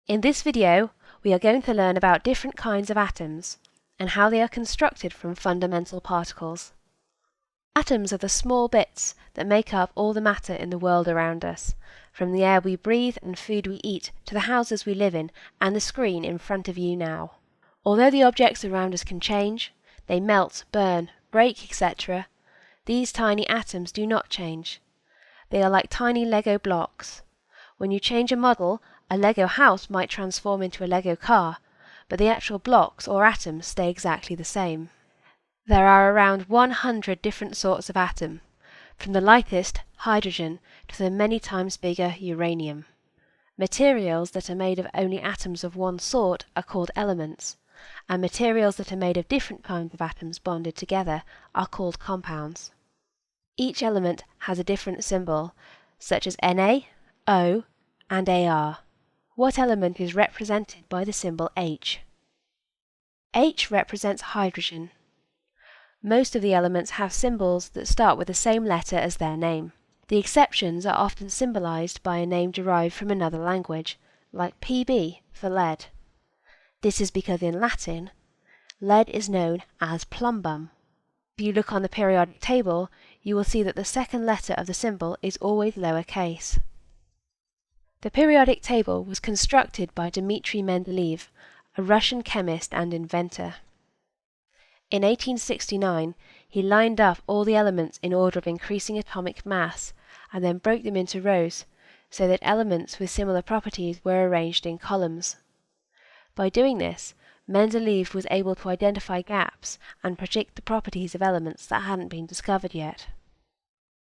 In this video, we are going to learn about different kinds of atoms and how they are constructed from fundamental particles. Atoms are the small bits that make up all the matter in the world around us, from the air we breathe and food we eat to the houses we live in and the screen in front of you now. Although the objects around us can change, they melt, burn, break, etc., these tiny atoms do not change. They are like tiny Lego blocks. When you change a model, a Lego house might transform into a Lego car, but the actual blocks or atoms stay exactly the same. There are around 100 different sorts of atom, from the lightest, hydrogen, to the many times bigger uranium. Materials that are made of only atoms of one sort are called elements, and materials that are made of different kinds of atoms bonded together are called compounds. Each element has a different symbol, such as Na, O, and Ar. What element is represented by the symbol H? H represents hydrogen. Most of the elements have symbols that start with the same letter as their name. The exceptions are often symbolized by a name derived from another language, like Pb for lead. This is because in Latin, lead is known as plumbum. If you look on the periodic table, you will see that the second letter of the symbol is always lowercase. The periodic table was constructed by Dmitri Mendeleev, a Russian chemist and inventor. In 1869, he lined up all the elements in order of increasing atomic mass, and then broke them into rows, so that elements with similar properties were arranged in columns. By doing this, Mendeleev was able to identify gaps and predict the properties of elements that hadn't been discovered yet.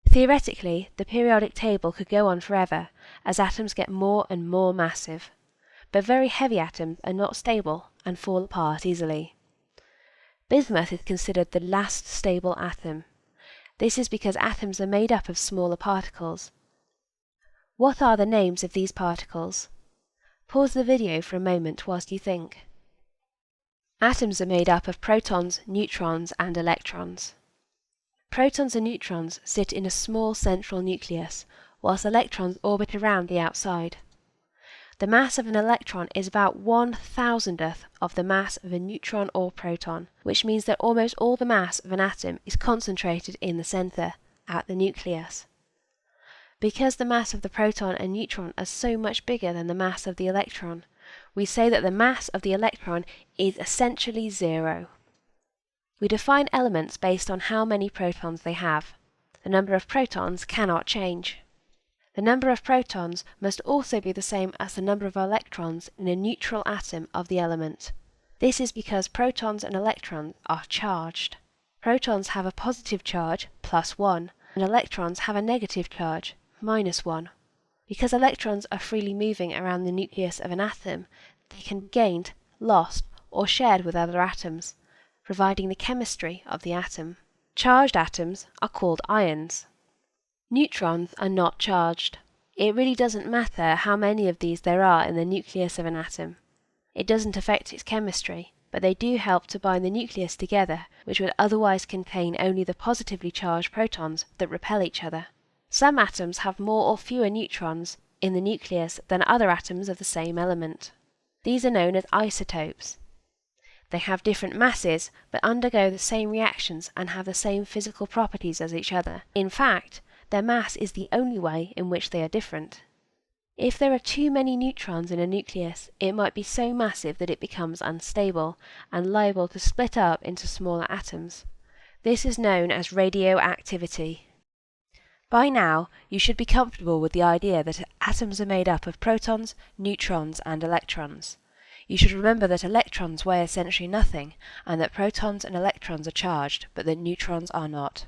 Theoretically, the periodic table could go on forever, as atoms get more and more massive. But very heavy atoms are not stable and fall apart easily. Bismuth is considered the last stable atom. This is because atoms are made up of smaller particles. What are the names of these particles? Pause the video for a moment whilst you think. Atoms are made up of protons, neutrons, and electrons. Protons and neutrons sit in a small central nucleus, whilst electrons orbit around the outside. The mass of an electron is about 1/1000th of the mass of a neutron or proton, which means that almost all the mass of an atom is concentrated in the centre, at the nucleus. Because the mass of the proton and neutron are so much bigger than the mass of the electron, we say that the mass of the electron is essentially zero. We define elements based on how many protons they have. The number of protons cannot change. The number of protons must also be the same as the number of electrons in a neutral atom of the element. This is because protons and electrons are charged. Protons have a positive charge, +1, and electrons have a negative charge, -1. Because electrons are freely moving around the nucleus of an atom, they can be gained, lost, or shared with other atoms, providing the chemistry of the atom. Charged atoms are called ions. Neutrons are not charged. It really doesn't matter how many of these there are in the nucleus of an atom. It doesn't affect its chemistry, but they do help to bind the nucleus together, which would otherwise contain only the positively charged protons that repel each other. Some atoms have more or fewer neutrons in the nucleus than other atoms of the same element. These are known as isotopes. They have different masses, but undergo the same reactions and have the same physical properties as each other. In fact, their mass is the only way in which they are different. If there are too many neutrons in a nucleus, it might be so massive that it becomes unstable and liable to split up into smaller atoms. This is known as radioactivity. By now, you should be comfortable with the idea that atoms are made up of protons, neutrons, and electrons. You should remember that electrons weigh essentially nothing, and that protons and electrons are charged, but that neutrons are not.